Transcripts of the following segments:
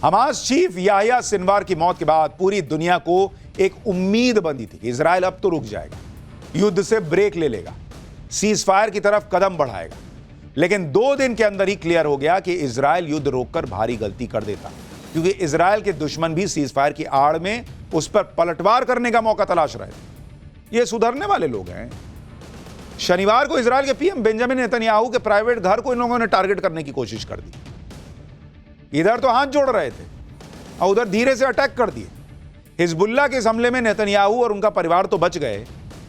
Hamas chief Yahya Sinwar की मौत के बाद पूरी दुनिया को एक उम्मीद बंधी थी कि इजराइल अब तो रुक जाएगा, युद्ध से ब्रेक ले लेगा, सीज फायर की तरफ कदम बढ़ाएगा। लेकिन 2 दिन के अंदर ही क्लियर हो गया कि इजराइल युद्ध रोककर भारी गलती कर देता, क्योंकि इजराइल के दुश्मन भी सीज फायर की आड़ में उस पर पलटवार करने का मौका तलाश रहे थे। ये सुधरने वाले लोग हैं। शनिवार को इजराइल के पीएम बेंजामिन नेतन्याहू के प्राइवेट घर को इन लोगों ने टारगेट करने की कोशिश कर दी। इधर तो हाथ जोड़ रहे थे और उधर धीरे से अटैक कर दिए। हिजबुल्लाह के इस हमले में नेतन्याहू और उनका परिवार तो बच गए,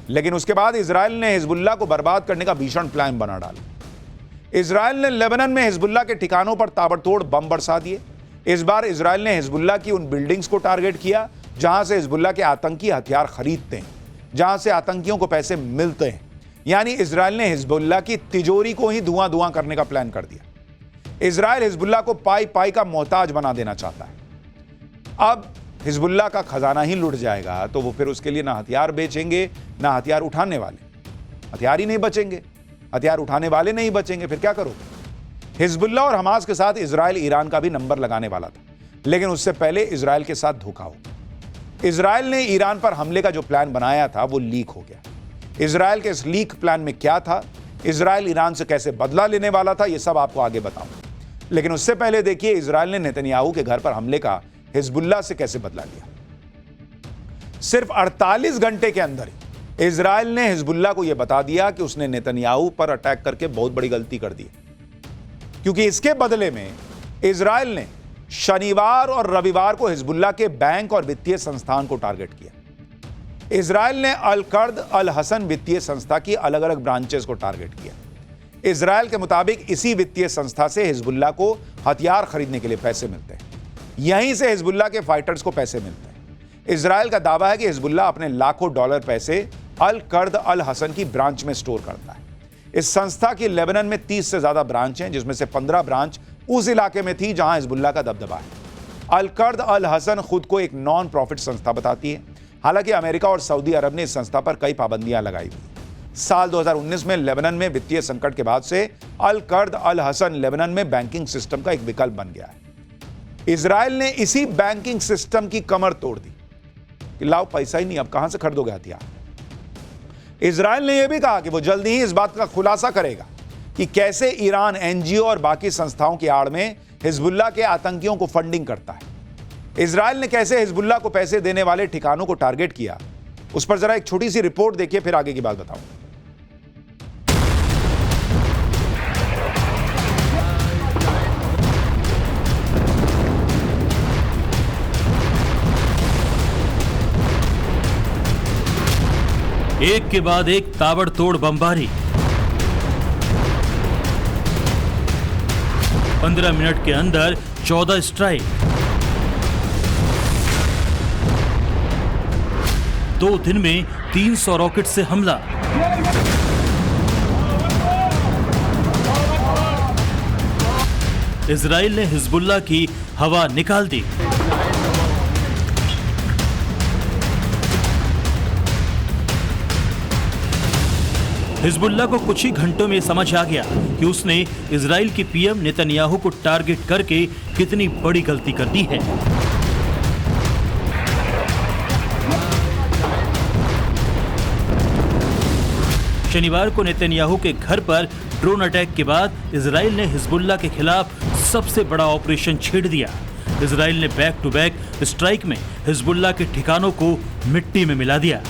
लेकिन उसके बाद इजराइल ने हिजबुल्लाह को बर्बाद करने का भीषण प्लान बना डाला। इजराइल ने लेबनान में हिजबुल्लाह के ठिकानों पर ताबड़तोड़ बम बरसा दिए। इस बार इजराइल ने हिजबुल्लाह की उन बिल्डिंग्स को टारगेट किया जहां से हिजबुल्लाह के आतंकी हथियार खरीदते हैं, जहां से आतंकियों को पैसे मिलते हैं। यानी इजराइल ने हिजबुल्लाह की तिजोरी को ही धुआं धुआं करने का प्लान कर दिया। इजराइल हिजबुल्लाह को पाई पाई का मोहताज बना देना चाहता है। अब हिजबुल्लाह का खजाना ही लुट जाएगा तो वो फिर उसके लिए ना हथियार बेचेंगे, ना हथियार उठाने वाले। हथियार ही नहीं बचेंगे, हथियार उठाने वाले नहीं बचेंगे, फिर क्या करोगे? हिजबुल्लाह और हमास के साथ इजराइल ईरान का भी नंबर लगाने वाला था, लेकिन उससे पहले इजराइल के साथ धोखा हो गया। इजराइल ने ईरान पर हमले का जो प्लान बनाया था वो लीक हो गया। इजराइल के इस लीक प्लान में क्या था, इजराइल ईरान से कैसे बदला लेने वाला था, ये सब आपको आगे बताऊंगा। लेकिन उससे पहले देखिए इजराइल ने नेतन्याहू के घर पर हमले का हिजबुल्लाह से कैसे बदला लिया। सिर्फ 48 घंटे के अंदर ही इजराइल ने हिजबुल्लाह को यह बता दिया कि उसने नेतन्याहू पर अटैक करके बहुत बड़ी गलती कर दी, क्योंकि इसके बदले में इजराइल ने शनिवार और रविवार को हिजबुल्लाह के बैंक और वित्तीय संस्थान को टारगेट किया। इजराइल ने अल कर्द अल हसन वित्तीय संस्था की अलग अलग ब्रांचेस को टारगेट किया। इजराइल के मुताबिक इसी वित्तीय संस्था से हिजबुल्लाह को हथियार खरीदने के लिए पैसे मिलते हैं, यहीं से हिजबुल्लाह के फाइटर्स को पैसे मिलते हैं। इजराइल का दावा है कि हिजबुल्लाह अपने लाखों डॉलर पैसे अल कर्द अल हसन की ब्रांच में स्टोर करता है। इस संस्था की लेबनान में 30 से ज्यादा ब्रांच हैं, जिसमें से 15 ब्रांच उस इलाके में थी जहां हिजबुल्लाह का दबदबा है। अल कर्द अल हसन खुद को एक नॉन प्रॉफिट संस्था बताती है। हालांकि अमेरिका और सऊदी अरब ने इस संस्था पर कई पाबंदियां लगाई थी। साल 2019 में लेबनान में वित्तीय संकट के बाद से अल कर्द अल हसन लेबनान में बैंकिंग सिस्टम का एक विकल्प बन गया है। इजराइल ने इसी बैंकिंग सिस्टम की कमर तोड़ दी कि लाओ पैसा ही नहीं, अब कहां से खरीदोगे हथियार। इजराइल ने यह भी कहा कि वो जल्दी ही इस बात का खुलासा करेगा कि कैसे ईरान एनजीओ और बाकी संस्थाओं की आड़ में हिजबुल्लाह के आतंकियों को फंडिंग करता है। इजराइल ने कैसे हिजबुल्लाह को पैसे देने वाले ठिकानों को टारगेट किया, उस पर जरा एक छोटी सी रिपोर्ट देखिए, फिर आगे की बात बताऊंगा। एक के बाद एक ताबड़तोड़ बमबारी। 15 मिनट के अंदर 14 स्ट्राइक। 2 दिन में 300 रॉकेट से हमला। इजराइल ने हिजबुल्लाह की हवा निकाल दी। हिजबुल्लाह को कुछ ही घंटों में समझ आ गया कि उसने इजराइल के पीएम नेतन्याहू को टारगेट करके कितनी बड़ी गलती कर दी है। शनिवार को नेतन्याहू के घर पर ड्रोन अटैक के बाद इजराइल ने हिजबुल्लाह के खिलाफ सबसे बड़ा ऑपरेशन छेड़ दिया। इजराइल ने बैक टू बैक स्ट्राइक में हिजबुल्लाह के ठिकानों को मिट्टी में मिला दिया।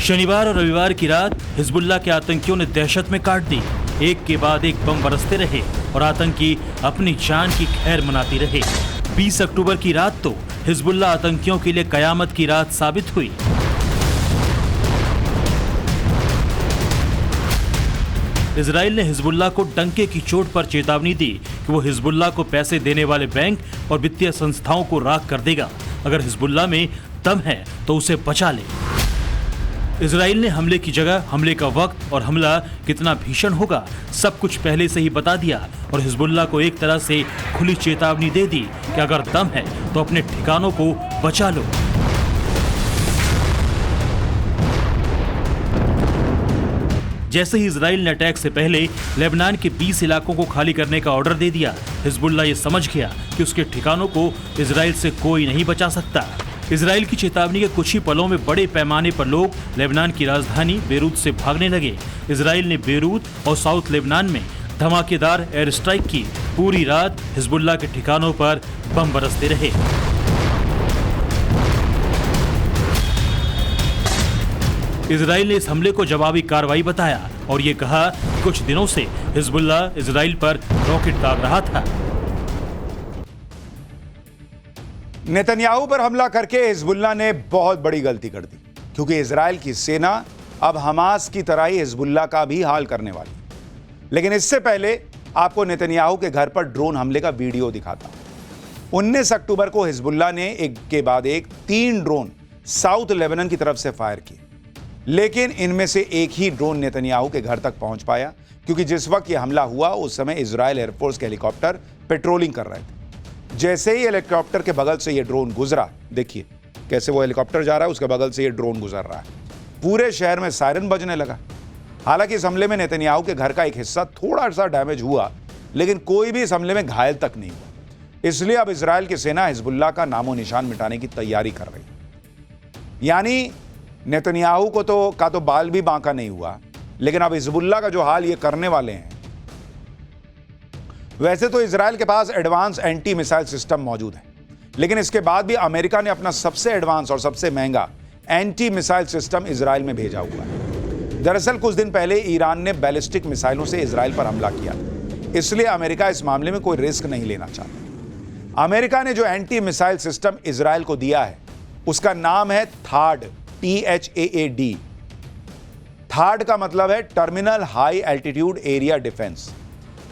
शनिवार और रविवार की रात हिजबुल्लाह के आतंकियों ने दहशत में काट दी। एक के बाद एक बम बरसते रहे और आतंकी अपनी जान की खैर मनाते रहे। 20 अक्टूबर की रात तो हिजबुल्लाह आतंकियों के लिए कयामत की रात साबित हुई। इजराइल ने हिजबुल्लाह को डंके की चोट पर चेतावनी दी कि वो हिजबुल्लाह को पैसे देने वाले बैंक और वित्तीय संस्थाओं को राख कर देगा। अगर हिजबुल्लाह में दम है तो उसे बचा ले। इजराइल ने हमले की जगह, हमले का वक्त और हमला कितना भीषण होगा सब कुछ पहले से ही बता दिया और हिजबुल्लाह को एक तरह से खुली चेतावनी दे दी कि अगर दम है तो अपने ठिकानों को बचा लो। जैसे ही इजराइल ने अटैक से पहले लेबनान के 20 इलाकों को खाली करने का ऑर्डर दे दिया, हिजबुल्लाह ये समझ गया कि उसके ठिकानों को इजराइल से कोई नहीं बचा सकता। इजराइल की चेतावनी के कुछ ही पलों में बड़े पैमाने पर लोग लेबनान की राजधानी बेरूत से भागने लगे। इजराइल ने बेरूत और साउथ लेबनान में धमाकेदार एयर स्ट्राइक की। पूरी रात हिजबुल्लाह के ठिकानों पर बम बरसते रहे। इजराइल ने इस हमले को जवाबी कार्रवाई बताया और ये कहा कि कुछ दिनों से हिजबुल्लाह इजराइल पर रॉकेट दाग रहा था। नेतन्याहू पर हमला करके हिजबुल्लाह ने बहुत बड़ी गलती कर दी, क्योंकि इजराइल की सेना अब हमास की तरह ही हिजबुल्लाह का भी हाल करने वाली। लेकिन इससे पहले आपको नेतन्याहू के घर पर ड्रोन हमले का वीडियो दिखाता हूं। 19 अक्टूबर को हिजबुल्लाह ने एक के बाद एक 3 ड्रोन साउथ लेबनान की तरफ से फायर किए, लेकिन इनमें से एक ही ड्रोन नेतन्याहू के घर तक पहुंच पाया, क्योंकि जिस वक्त यह हमला हुआ उस समय इजराइल एयरफोर्स के हेलीकॉप्टर पेट्रोलिंग कर रहे थे। जैसे ही हेलीकॉप्टर के बगल से यह ड्रोन गुजरा, देखिए कैसे वो हेलीकॉप्टर जा रहा है, उसके बगल से यह ड्रोन गुजर रहा है, पूरे शहर में सायरन बजने लगा। हालांकि इस हमले में नेतन्याहू के घर का एक हिस्सा थोड़ा सा डैमेज हुआ, लेकिन कोई भी इस हमले में घायल तक नहीं हुआ। इसलिए अब इजराइल की सेना हिजबुल्लाह का नामो निशान मिटाने की तैयारी कर रही है। यानी नेतन्याहू को तो बाल भी बांका नहीं हुआ, लेकिन अब हिजबुल्लाह का जो हाल ये करने वाले हैं। वैसे तो इजराइल के पास एडवांस एंटी मिसाइल सिस्टम मौजूद है, लेकिन इसके बाद भी अमेरिका ने अपना सबसे एडवांस और सबसे महंगा एंटी मिसाइल सिस्टम इजराइल में भेजा हुआ है। दरअसल कुछ दिन पहले ईरान ने बैलिस्टिक मिसाइलों से इजराइल पर हमला किया, इसलिए अमेरिका इस मामले में कोई रिस्क नहीं लेना चाहता। अमेरिका ने जो एंटी मिसाइल सिस्टम इजराइल को दिया है उसका नाम है थाड, THAAD। थाड का मतलब है terminal high altitude area defence.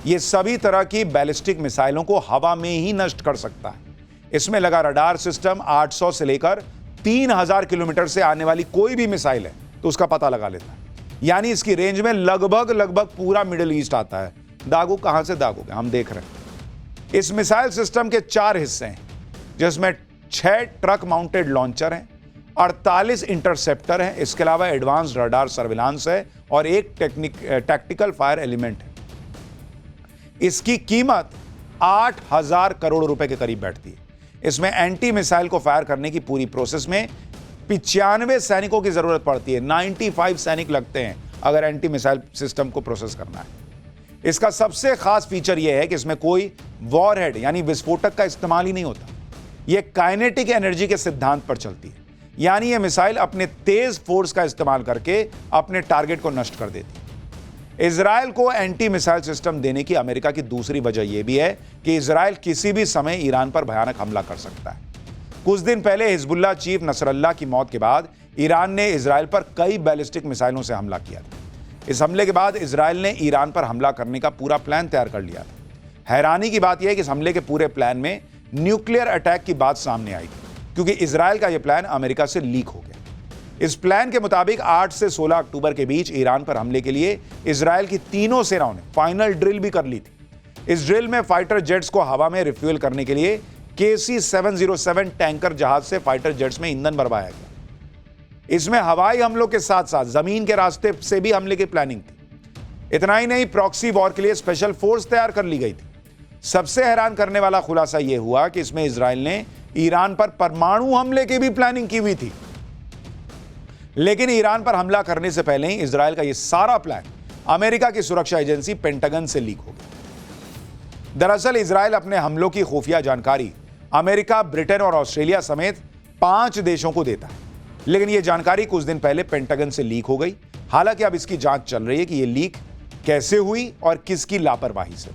ये सभी तरह की बैलिस्टिक मिसाइलों को हवा में ही नष्ट कर सकता है। इसमें लगा रडार सिस्टम 800 से लेकर 3000 किलोमीटर से आने वाली कोई भी मिसाइल है तो उसका पता लगा लेता है। यानी इसकी रेंज में लगभग पूरा मिडिल ईस्ट आता है। दागो कहां से दागोगे, हम देख रहे हैं। इस मिसाइल सिस्टम के 4 हिस्से हैं, जिसमें 6 ट्रक माउंटेड लॉन्चर हैं, 48 इंटरसेप्टर हैं, इसके अलावा एडवांस रडार सर्विलांस है और एक टैक्टिकल फायर एलिमेंट है। इसकी कीमत 8000 करोड़ रुपए के करीब बैठती है। इसमें एंटी मिसाइल को फायर करने की पूरी प्रोसेस में 95 सैनिकों की जरूरत पड़ती है। 95 सैनिक लगते हैं अगर एंटी मिसाइल सिस्टम को प्रोसेस करना है। इसका सबसे खास फीचर यह है कि इसमें कोई वॉरहेड यानी विस्फोटक का इस्तेमाल ही नहीं होता। यह काइनेटिक एनर्जी के सिद्धांत पर चलती है, यानी यह मिसाइल अपने तेज फोर्स का इस्तेमाल करके अपने टारगेट को नष्ट कर देती है। इजराइल को एंटी मिसाइल सिस्टम देने की अमेरिका की दूसरी वजह यह भी है कि इजराइल किसी भी समय ईरान पर भयानक हमला कर सकता है। कुछ दिन पहले हिजबुल्लाह चीफ नसरल्लाह की मौत के बाद ईरान ने इजराइल पर कई बैलिस्टिक मिसाइलों से हमला किया था। इस हमले के बाद इजराइल ने ईरान पर हमला करने का पूरा प्लान तैयार कर लिया था। हैरानी की बात यह है कि इस हमले के पूरे प्लान में न्यूक्लियर अटैक की बात सामने आई थी, क्योंकि इजराइल का यह प्लान अमेरिका से लीक हो गया। इस प्लान के मुताबिक 8 से 16 अक्टूबर के बीच ईरान पर हमले के लिए इजराइल की तीनों सेनाओं ने फाइनल ड्रिल भी कर ली थी। इस ड्रिल में फाइटर जेट्स को हवा में रिफ्यूल करने के लिए KC-707 टैंकर जहाज से फाइटर जेट्स में ईंधन भरवाया गया। इसमें हवाई हमलों के साथ साथ जमीन के रास्ते से भी हमले की प्लानिंग थी। इतना ही नहीं, प्रॉक्सी वॉर के लिए स्पेशल फोर्स तैयार कर ली गई थी। सबसे हैरान करने वाला खुलासा यह हुआ कि इसमें इजराइल ने ईरान पर परमाणु हमले की भी प्लानिंग की हुई थी। लेकिन ईरान पर हमला करने से पहले ही इजराइल का यह सारा प्लान अमेरिका की सुरक्षा एजेंसी पेंटागन से लीक हो गया। दरअसल इजराइल अपने हमलों की खुफिया जानकारी अमेरिका, ब्रिटेन और ऑस्ट्रेलिया समेत 5 देशों को देता है, लेकिन यह जानकारी कुछ दिन पहले पेंटागन से लीक हो गई। हालांकि अब इसकी जांच चल रही है कि यह लीक कैसे हुई और किसकी लापरवाही से।